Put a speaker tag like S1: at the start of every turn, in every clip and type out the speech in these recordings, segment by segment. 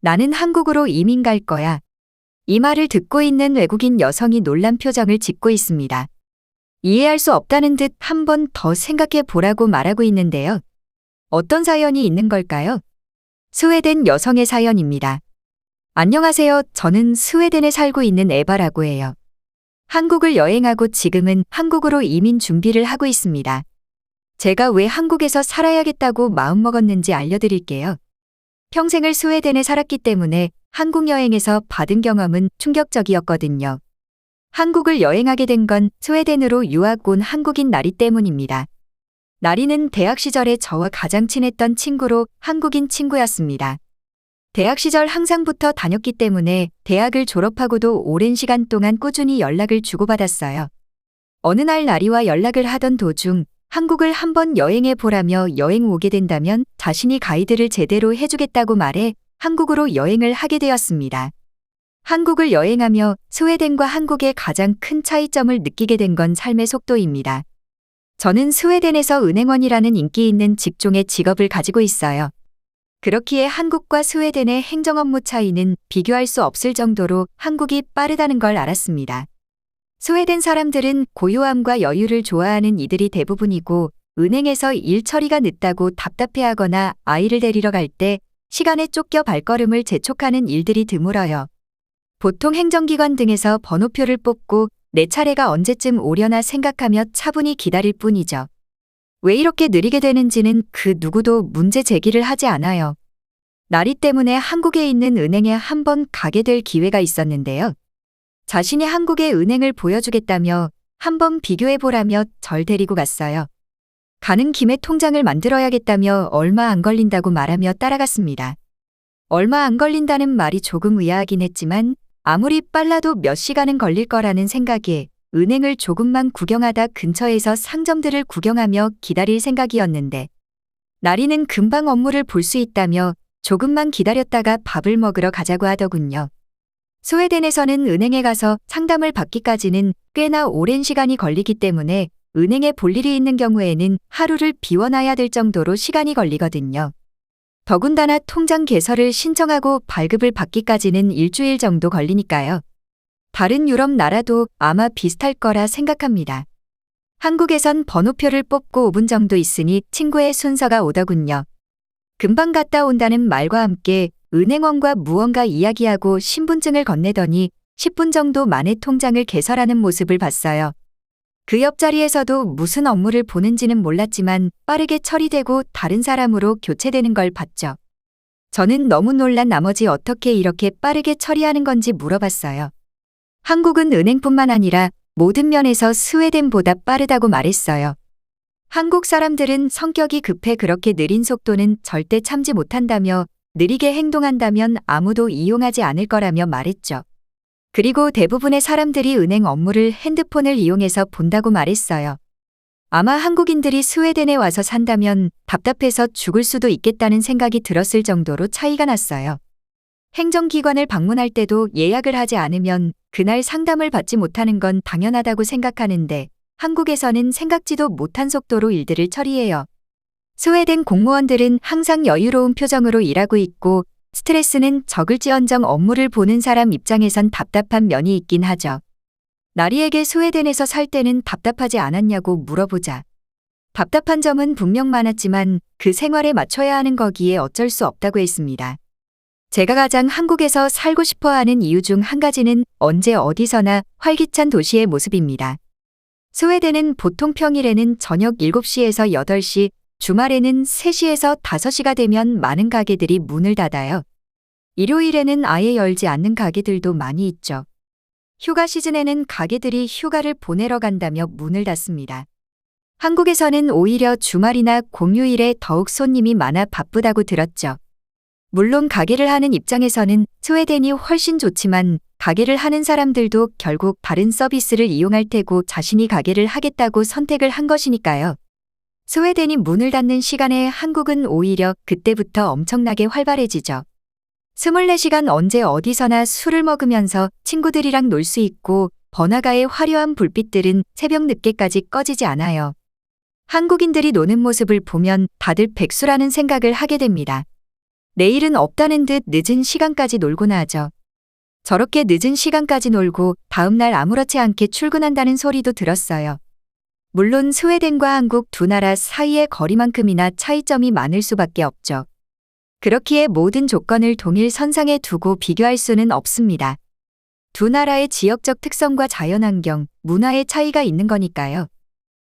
S1: 나는 한국으로 이민 갈 거야. 이 말을 듣고 있는 외국인 여성이 놀란 표정을 짓고 있습니다. 이해할 수 없다는 듯 한 번 더 생각해 보라고 말하고 있는데요. 어떤 사연이 있는 걸까요? 스웨덴 여성의 사연입니다. 안녕하세요. 저는 스웨덴에 살고 있는 에바라고 해요. 한국을 여행하고 지금은 한국으로 이민 준비를 하고 있습니다. 제가 왜 한국에서 살아야겠다고 마음먹었는지 알려드릴게요. 평생을 스웨덴에 살았기 때문에 한국 여행에서 받은 경험은 충격적이었거든요. 한국을 여행하게 된 건 스웨덴으로 유학 온 한국인 나리 때문입니다. 나리는 대학 시절에 저와 가장 친했던 친구로 한국인 친구였습니다. 대학 시절 항상부터 다녔기 때문에 대학을 졸업하고도 오랜 시간 동안 꾸준히 연락을 주고받았어요. 어느 날 나리와 연락을 하던 도중 한국을 한번 여행해 보라며 여행 오게 된다면 자신이 가이드를 제대로 해주겠다고 말해 한국으로 여행을 하게 되었습니다. 한국을 여행하며 스웨덴과 한국의 가장 큰 차이점을 느끼게 된 건 삶의 속도입니다. 저는 스웨덴에서 은행원이라는 인기 있는 직종의 직업을 가지고 있어요. 그렇기에 한국과 스웨덴의 행정 업무 차이는 비교할 수 없을 정도로 한국이 빠르다는 걸 알았습니다. 스웨덴 사람들은 고요함과 여유를 좋아하는 이들이 대부분이고 은행에서 일 처리가 늦다고 답답해하거나 아이를 데리러 갈 때 시간에 쫓겨 발걸음을 재촉하는 일들이 드물어요. 보통 행정기관 등에서 번호표를 뽑고 내 차례가 언제쯤 오려나 생각하며 차분히 기다릴 뿐이죠. 왜 이렇게 느리게 되는지는 그 누구도 문제 제기를 하지 않아요. 나리 때문에 한국에 있는 은행에 한번 가게 될 기회가 있었는데요. 자신이 한국의 은행을 보여주겠다며 한번 비교해보라며 절 데리고 갔어요. 가는 김에 통장을 만들어야겠다며 얼마 안 걸린다고 말하며 따라갔습니다. 얼마 안 걸린다는 말이 조금 의아하긴 했지만 아무리 빨라도 몇 시간은 걸릴 거라는 생각에 은행을 조금만 구경하다 근처에서 상점들을 구경하며 기다릴 생각이었는데 나리는 금방 업무를 볼 수 있다며 조금만 기다렸다가 밥을 먹으러 가자고 하더군요. 스웨덴에서는 은행에 가서 상담을 받기까지는 꽤나 오랜 시간이 걸리기 때문에 은행에 볼 일이 있는 경우에는 하루를 비워놔야 될 정도로 시간이 걸리거든요. 더군다나 통장 개설을 신청하고 발급을 받기까지는 일주일 정도 걸리니까요. 다른 유럽 나라도 아마 비슷할 거라 생각합니다. 한국에선 번호표를 뽑고 5분 정도 있으니 친구의 순서가 오더군요. 금방 갔다 온다는 말과 함께 은행원과 무언가 이야기하고 신분증을 건네더니 10분 정도 만에 통장을 개설하는 모습을 봤어요. 그 옆자리에서도 무슨 업무를 보는지는 몰랐지만 빠르게 처리되고 다른 사람으로 교체되는 걸 봤죠. 저는 너무 놀란 나머지 어떻게 이렇게 빠르게 처리하는 건지 물어봤어요. 한국은 은행뿐만 아니라 모든 면에서 스웨덴보다 빠르다고 말했어요. 한국 사람들은 성격이 급해 그렇게 느린 속도는 절대 참지 못한다며 느리게 행동한다면 아무도 이용하지 않을 거라며 말했죠. 그리고 대부분의 사람들이 은행 업무를 핸드폰을 이용해서 본다고 말했어요. 아마 한국인들이 스웨덴에 와서 산다면 답답해서 죽을 수도 있겠다는 생각이 들었을 정도로 차이가 났어요. 행정기관을 방문할 때도 예약을 하지 않으면 그날 상담을 받지 못하는 건 당연하다고 생각하는데 한국에서는 생각지도 못한 속도로 일들을 처리해요. 스웨덴 공무원들은 항상 여유로운 표정으로 일하고 있고 스트레스는 적을지언정 업무를 보는 사람 입장에선 답답한 면이 있긴 하죠. 나리에게 스웨덴에서 살 때는 답답하지 않았냐고 물어보자. 답답한 점은 분명 많았지만 그 생활에 맞춰야 하는 거기에 어쩔 수 없다고 했습니다. 제가 가장 한국에서 살고 싶어 하는 이유 중 한 가지는 언제 어디서나 활기찬 도시의 모습입니다. 스웨덴은 보통 평일에는 저녁 7시에서 8시, 주말에는 3시에서 5시가 되면 많은 가게들이 문을 닫아요. 일요일에는 아예 열지 않는 가게들도 많이 있죠. 휴가 시즌에는 가게들이 휴가를 보내러 간다며 문을 닫습니다. 한국에서는 오히려 주말이나 공휴일에 더욱 손님이 많아 바쁘다고 들었죠. 물론 가게를 하는 입장에서는 스웨덴이 훨씬 좋지만 가게를 하는 사람들도 결국 다른 서비스를 이용할 테고 자신이 가게를 하겠다고 선택을 한 것이니까요. 스웨덴이 문을 닫는 시간에 한국은 오히려 그때부터 엄청나게 활발해지죠. 24시간 언제 어디서나 술을 먹으면서 친구들이랑 놀 수 있고 번화가의 화려한 불빛들은 새벽 늦게까지 꺼지지 않아요. 한국인들이 노는 모습을 보면 다들 백수라는 생각을 하게 됩니다. 내일은 없다는 듯 늦은 시간까지 놀고나 하죠. 저렇게 늦은 시간까지 놀고 다음날 아무렇지 않게 출근한다는 소리도 들었어요. 물론 스웨덴과 한국 두 나라 사이의 거리만큼이나 차이점이 많을 수밖에 없죠. 그렇기에 모든 조건을 동일 선상에 두고 비교할 수는 없습니다. 두 나라의 지역적 특성과 자연환경, 문화의 차이가 있는 거니까요.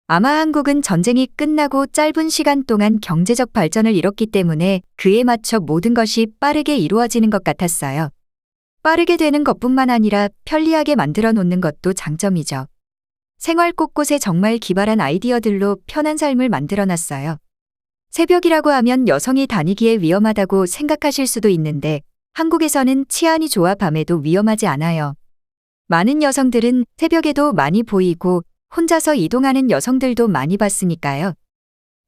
S1: 아마 한국은 전쟁이 끝나고 짧은 시간 동안 경제적 발전을 이뤘기 때문에 그에 맞춰 모든 것이 빠르게 이루어지는 것 같았어요. 빠르게 되는 것뿐만 아니라 편리하게 만들어 놓는 것도 장점이죠. 생활 곳곳에 정말 기발한 아이디어들로 편한 삶을 만들어 놨어요. 새벽이라고 하면 여성이 다니기에 위험하다고 생각하실 수도 있는데 한국에서는 치안이 좋아 밤에도 위험하지 않아요. 많은 여성들은 새벽에도 많이 보이고 혼자서 이동하는 여성들도 많이 봤으니까요.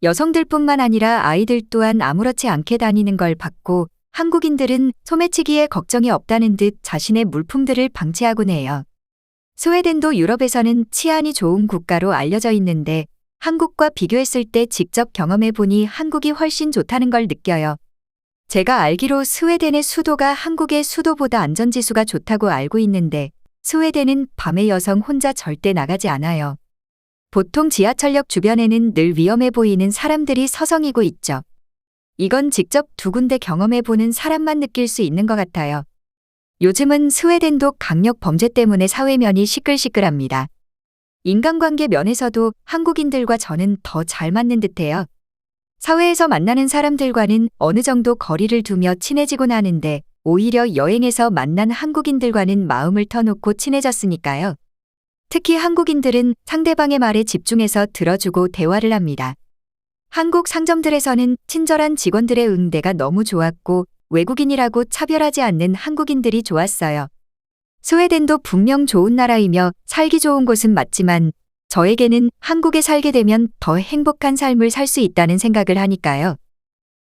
S1: 여성들뿐만 아니라 아이들 또한 아무렇지 않게 다니는 걸 봤고 한국인들은 소매치기에 걱정이 없다는 듯 자신의 물품들을 방치하곤 해요. 스웨덴도 유럽에서는 치안이 좋은 국가로 알려져 있는데 한국과 비교했을 때 직접 경험해 보니 한국이 훨씬 좋다는 걸 느껴요. 제가 알기로 스웨덴의 수도가 한국의 수도보다 안전지수가 좋다고 알고 있는데 스웨덴은 밤에 여성 혼자 절대 나가지 않아요. 보통 지하철역 주변에는 늘 위험해 보이는 사람들이 서성이고 있죠. 이건 직접 두 군데 경험해 보는 사람만 느낄 수 있는 것 같아요. 요즘은 스웨덴도 강력 범죄 때문에 사회면이 시끌시끌합니다. 인간관계 면에서도 한국인들과 저는 더 잘 맞는 듯해요. 사회에서 만나는 사람들과는 어느 정도 거리를 두며 친해지곤 하는데 오히려 여행에서 만난 한국인들과는 마음을 터놓고 친해졌으니까요. 특히 한국인들은 상대방의 말에 집중해서 들어주고 대화를 합니다. 한국 상점들에서는 친절한 직원들의 응대가 너무 좋았고 외국인이라고 차별하지 않는 한국인들이 좋았어요. 스웨덴도 분명 좋은 나라이며 살기 좋은 곳은 맞지만 저에게는 한국에 살게 되면 더 행복한 삶을 살 수 있다는 생각을 하니까요.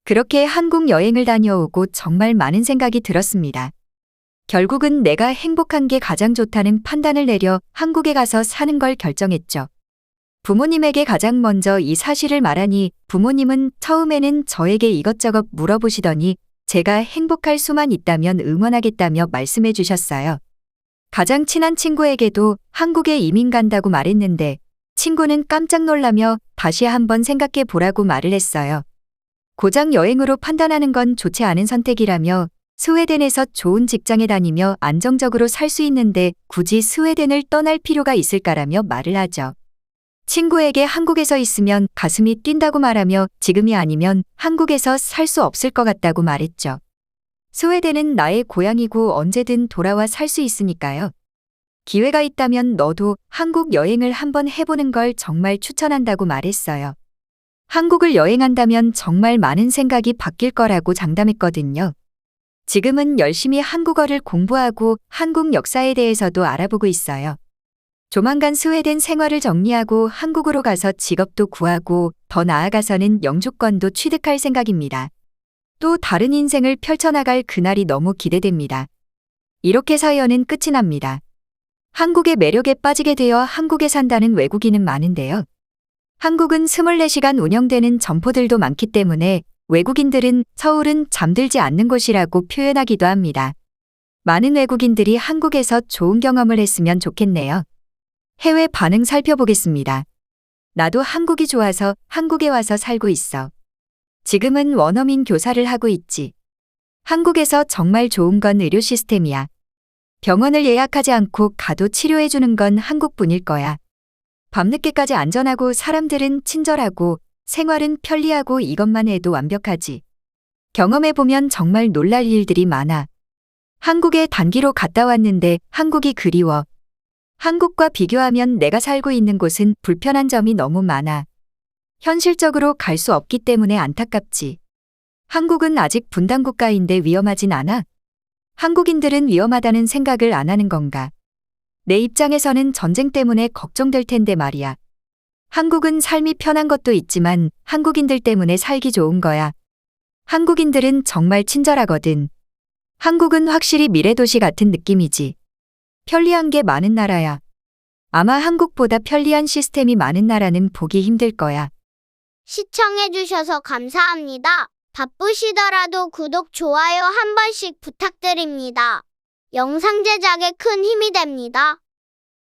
S1: 그렇게 한국 여행을 다녀오고 정말 많은 생각이 들었습니다. 결국은 내가 행복한 게 가장 좋다는 판단을 내려 한국에 가서 사는 걸 결정했죠. 부모님에게 가장 먼저 이 사실을 말하니 부모님은 처음에는 저에게 이것저것 물어보시더니 제가 행복할 수만 있다면 응원하겠다며 말씀해 주셨어요. 가장 친한 친구에게도 한국에 이민 간다고 말했는데 친구는 깜짝 놀라며 다시 한번 생각해 보라고 말을 했어요. 고작 여행으로 판단하는 건 좋지 않은 선택이라며 스웨덴에서 좋은 직장에 다니며 안정적으로 살 수 있는데 굳이 스웨덴을 떠날 필요가 있을까라며 말을 하죠. 친구에게 한국에서 있으면 가슴이 뛴다고 말하며 지금이 아니면 한국에서 살 수 없을 것 같다고 말했죠. 스웨덴은 나의 고향이고 언제든 돌아와 살 수 있으니까요. 기회가 있다면 너도 한국 여행을 한번 해보는 걸 정말 추천한다고 말했어요. 한국을 여행한다면 정말 많은 생각이 바뀔 거라고 장담했거든요. 지금은 열심히 한국어를 공부하고 한국 역사에 대해서도 알아보고 있어요. 조만간 스웨덴 생활을 정리하고 한국으로 가서 직업도 구하고 더 나아가서는 영주권도 취득할 생각입니다. 또 다른 인생을 펼쳐나갈 그날이 너무 기대됩니다. 이렇게 사연은 끝이 납니다. 한국의 매력에 빠지게 되어 한국에 산다는 외국인은 많은데요. 한국은 24시간 운영되는 점포들도 많기 때문에 외국인들은 서울은 잠들지 않는 곳이라고 표현하기도 합니다. 많은 외국인들이 한국에서 좋은 경험을 했으면 좋겠네요. 해외 반응 살펴보겠습니다. 나도 한국이 좋아서 한국에 와서 살고 있어. 지금은 원어민 교사를 하고 있지. 한국에서 정말 좋은 건 의료 시스템이야. 병원을 예약하지 않고 가도 치료해주는 건 한국뿐일 거야. 밤늦게까지 안전하고 사람들은 친절하고 생활은 편리하고 이것만 해도 완벽하지. 경험해보면 정말 놀랄 일들이 많아. 한국에 단기로 갔다 왔는데 한국이 그리워. 한국과 비교하면 내가 살고 있는 곳은 불편한 점이 너무 많아. 현실적으로 갈 수 없기 때문에 안타깝지. 한국은 아직 분단국가인데 위험하진 않아? 한국인들은 위험하다는 생각을 안 하는 건가? 내 입장에서는 전쟁 때문에 걱정될 텐데 말이야. 한국은 삶이 편한 것도 있지만 한국인들 때문에 살기 좋은 거야. 한국인들은 정말 친절하거든. 한국은 확실히 미래도시 같은 느낌이지. 편리한 게 많은 나라야. 아마 한국보다 편리한 시스템이 많은 나라는 보기 힘들 거야.
S2: 시청해주셔서 감사합니다. 바쁘시더라도 구독, 좋아요 한 번씩 부탁드립니다. 영상 제작에 큰 힘이 됩니다.